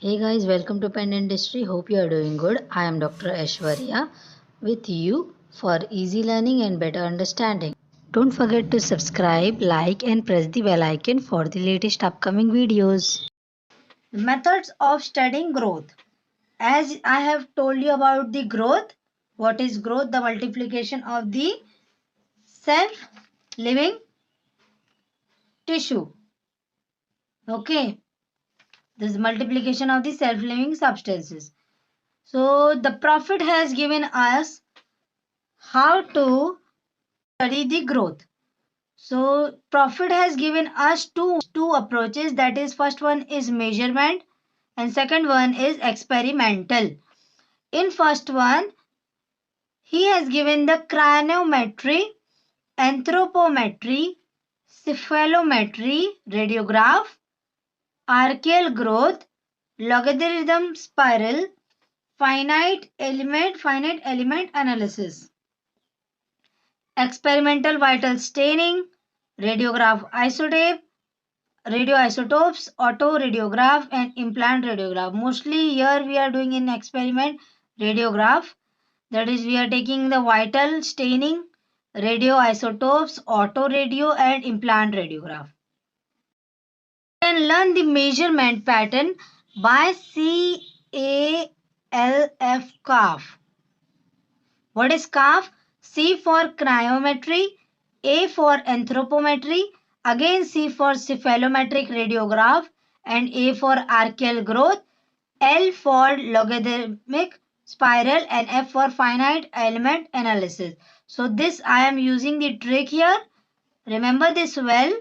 Hey guys, welcome to Pen Industry. Hope you are doing good. I am Dr. Aishwarya with you for easy learning and better understanding. Don't forget to subscribe, like, and press the bell icon for the latest upcoming videos. Methods of studying growth. As I have told you about the growth, what is growth? The multiplication of the self-living tissue. Okay, this is multiplication of the self-living substances. So the Prophet has given us how to study the growth. So Prophet has given us two approaches. That is, first one is measurement and second one is experimental. In first one, he has given the craniometry, anthropometry, cephalometry, radiograph, archaeal growth, logarithm spiral, finite element analysis, experimental vital staining, radioisotopes, autoradiograph, and implant radiograph. Mostly here we are doing in experiment radiograph. That is, we are taking the vital staining, radioisotopes, autoradio, and implant radiograph. You can learn the measurement pattern by CALF. What is CALF? C for cryometry, A for anthropometry, again C for cephalometric radiograph, and A for archaeal growth, L for logarithmic spiral, and F for finite element analysis. So this I am using the trick here. Remember this well.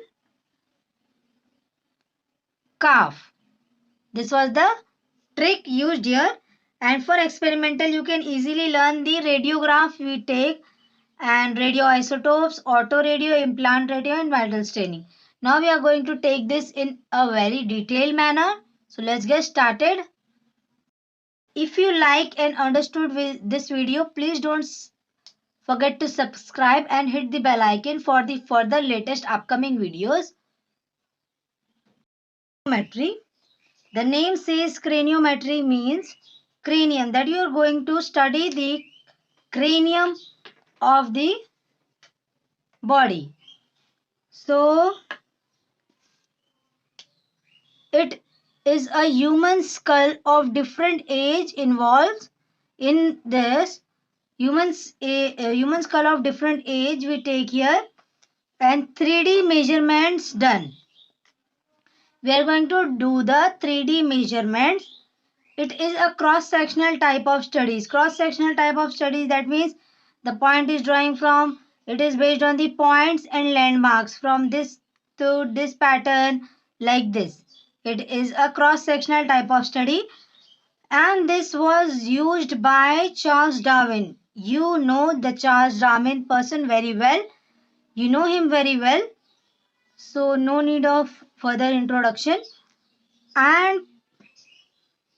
CALF. This was the trick used here. And for experimental, you can easily learn the radiograph we take and radioisotopes, autoradio, implant radio, and vital staining. Now we are going to take this in a very detailed manner. So let's get started. If you like and understood this video, please don't forget to subscribe and hit the bell icon for the further latest upcoming videos. Craniometry. The name says craniometry means cranium, that you are going to study the cranium of the body. So it is a human skull of different age involved in this. Human skull of different age we take here and 3D measurements done. We are going to do the 3D measurements. It is a cross-sectional type of studies. Cross-sectional type of studies, that means the point is drawing from, it is based on the points and landmarks from this to this pattern like this. It is a cross-sectional type of study and this was used by Charles Darwin. You know the Charles Darwin person very well. You know him very well. So no need of further introduction. And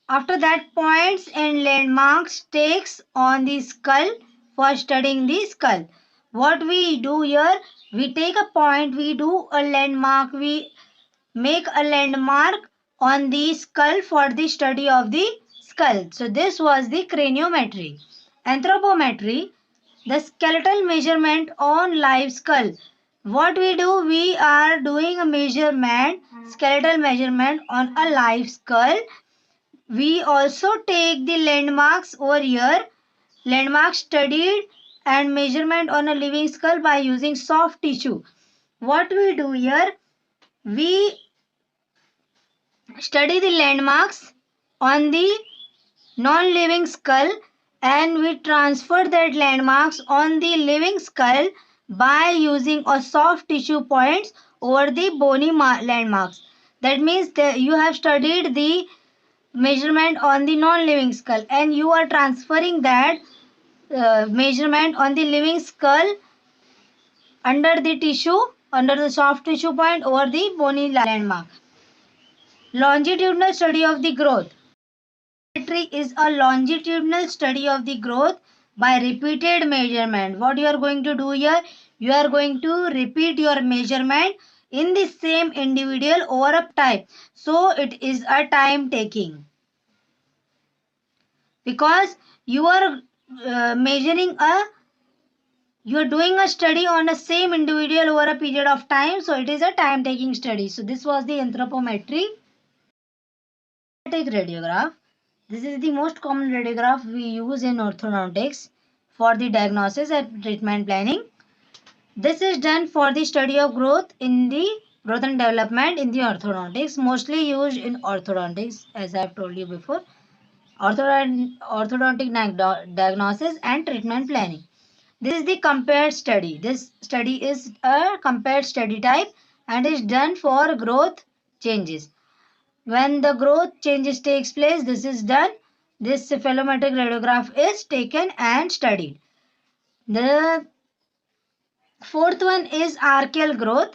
after that, points and landmarks takes on the skull for studying the skull. What we do here, we take a point, we do a landmark, we make a landmark on the skull for the study of the skull. So this was the craniometry. Anthropometry, the skeletal measurement on live skull. What we do, we are doing a measurement, skeletal measurement on a live skull. We also take the landmarks over here. Landmarks studied and measurement on a living skull by using soft tissue. What we do here, we study the landmarks on the non-living skull and we transfer that landmarks on the living skull by using a soft tissue points over the bony landmarks. That means that you have studied the measurement on the non-living skull and you are transferring that measurement on the living skull under the tissue, under the soft tissue point over the bony landmark. Longitudinal study of the growth. Measurement is a longitudinal study of the growth by repeated measurement. What you are going to do here, you are going to repeat your measurement in the same individual over a time. So it is a time taking. because you are measuring you are doing a study on a same individual over a period of time, so it is a time taking study. So this was the anthropometry radiograph. This is the most common radiograph we use in orthodontics for the diagnosis and treatment planning. This is done for the study of growth and development in the orthodontics, mostly used in orthodontics, as I have told you before. Orthodontic diagnosis and treatment planning. This is the compared study. This study is a compared study type and is done for growth changes. When the growth changes takes place, this is done. This cephalometric radiograph is taken and studied. The fourth one is archaeal growth.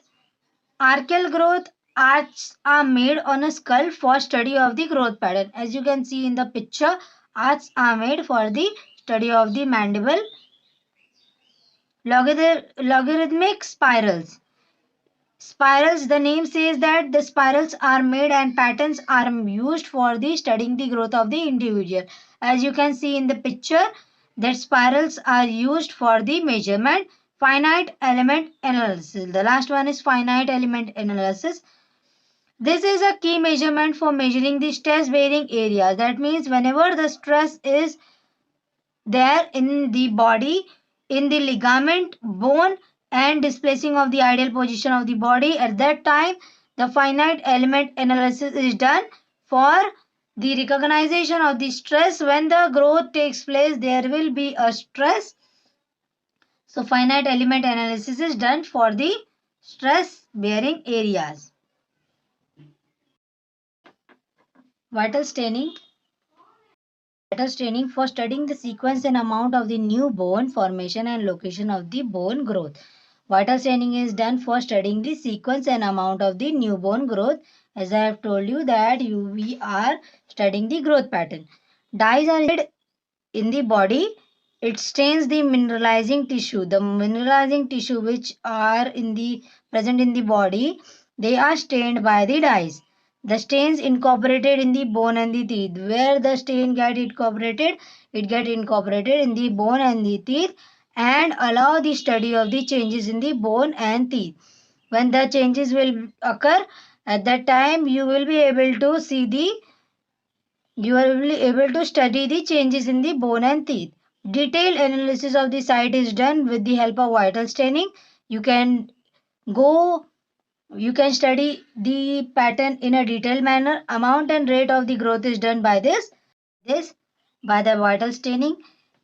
Archaeal growth arcs are made on a skull for study of the growth pattern. As you can see in the picture, arcs are made for the study of the mandible. Logarithmic spirals. Spirals, the name says that the spirals are made and patterns are used for the studying the growth of the individual. As you can see in the picture, that spirals are used for the measurement. Finite element analysis. The last one is finite element analysis. This is a key measurement for measuring the stress bearing area. That means whenever the stress is there in the body, in the ligament, bone and displacing of the ideal position of the body, at that time the finite element analysis is done for the recognition of the stress. When the growth takes place, there will be a stress. So finite element analysis is done for the stress bearing areas. Vital staining. Vital staining for studying the sequence and amount of the new bone formation and location of the bone growth. Vital staining is done for studying the sequence and amount of the new bone growth. As I have told you that we are studying the growth pattern. Dyes are in the body. It stains the mineralizing tissue. The mineralizing tissue which are present in the body, they are stained by the dyes. The stains incorporated in the bone and the teeth. Where the stain get incorporated, it get incorporated in the bone and the teeth and allow the study of the changes in the bone and teeth. When the changes will occur, at that time you will be able to study the changes in the bone and teeth. Detailed analysis of the site is done with the help of vital staining. You can study the pattern in a detailed manner. Amount and rate of the growth is done by this by the vital staining.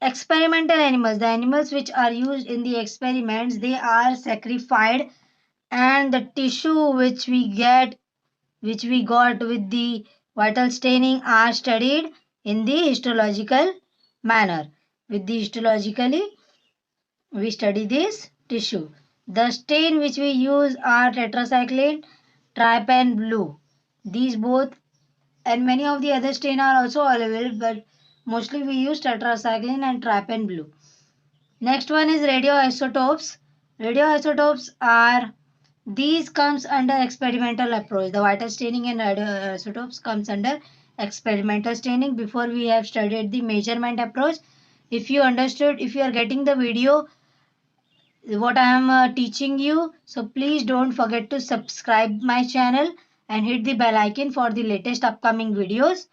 Experimental animals, the animals which are used in the experiments, they are sacrificed and the tissue which we got with the vital staining are studied in the histological manner. With the histologically, we study this tissue. The stain which we use are tetracycline, trypan blue. These both and many of the other stain are also available, but mostly we use tetracycline and trypan blue. Next one is radioisotopes. Radioisotopes are these comes under experimental approach. The vital staining and radioisotopes comes under experimental staining. Before we have studied the measurement approach. If you understood, if you are getting the video, what I am teaching you, so please don't forget to subscribe my channel and hit the bell icon for the latest upcoming videos.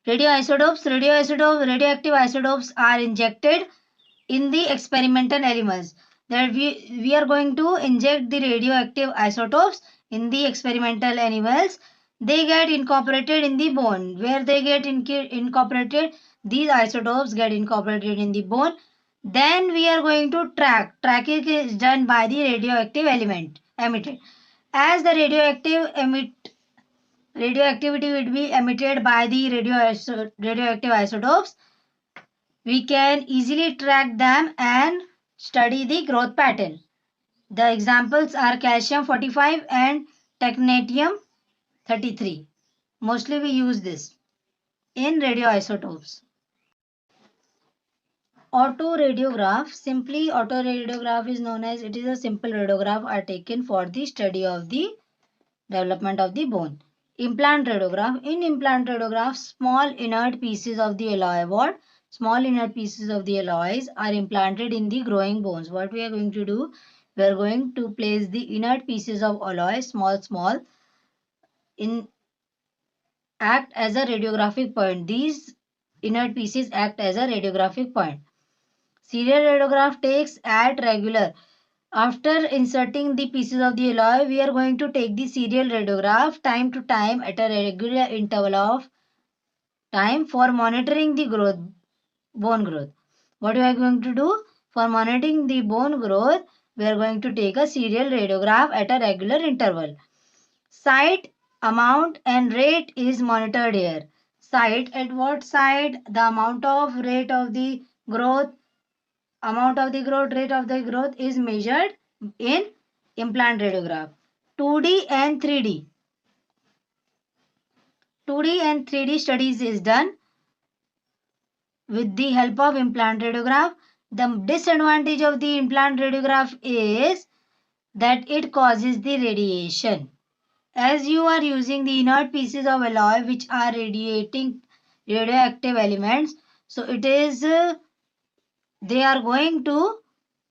Radioactive isotopes are injected in the experimental animals. That we are going to inject the radioactive isotopes in the experimental animals. They get incorporated in the bone. Where they get incorporated, these isotopes get incorporated in the bone. Then we are going to track. Tracking is done by the radioactive element emitted. As the radioactivity will be emitted by the radioactive isotopes, we can easily track them and study the growth pattern. The examples are calcium 45 and technetium 33. Mostly we use this in radioisotopes. Autoradiograph. Simply autoradiograph is known as, it is a simple radiograph are taken for the study of the development of the bone. Implant radiograph. In implant radiograph, small inert pieces of the alloy. What? Small inert pieces of the alloys are implanted in the growing bones. What we are going to do? We are going to place the inert pieces of alloy, small, in act as a radiographic point. These inert pieces act as a radiographic point. Serial radiograph takes at regular. After inserting the pieces of the alloy, we are going to take the serial radiograph time to time at a regular interval of time for monitoring the bone growth. What we are going to do? For monitoring the bone growth, we are going to take a serial radiograph at a regular interval. Site, amount and rate is monitored here. Site, at what site? The amount of rate of the growth, rate of the growth is measured in implant radiograph. 2D and 3D. 2D and 3D studies is done with the help of implant radiograph. The disadvantage of the implant radiograph is that it causes the radiation. As you are using the inert pieces of alloy which are radiating radioactive elements, so it is they are going to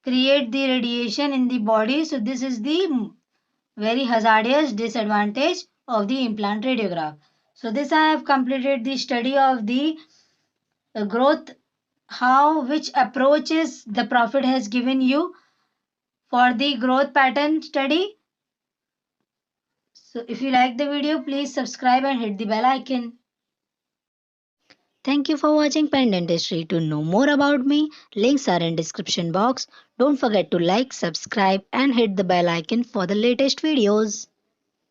create the radiation in the body. So this is the very hazardous disadvantage of the implant radiograph. So this I have completed the study of the growth, which approaches the Prophet has given you for the growth pattern study. So if you like the video, please subscribe and hit the bell icon. Thank you for watching Pen Dentistry. To know more about me, links are in description box. Don't forget to like, subscribe and hit the bell icon for the latest videos.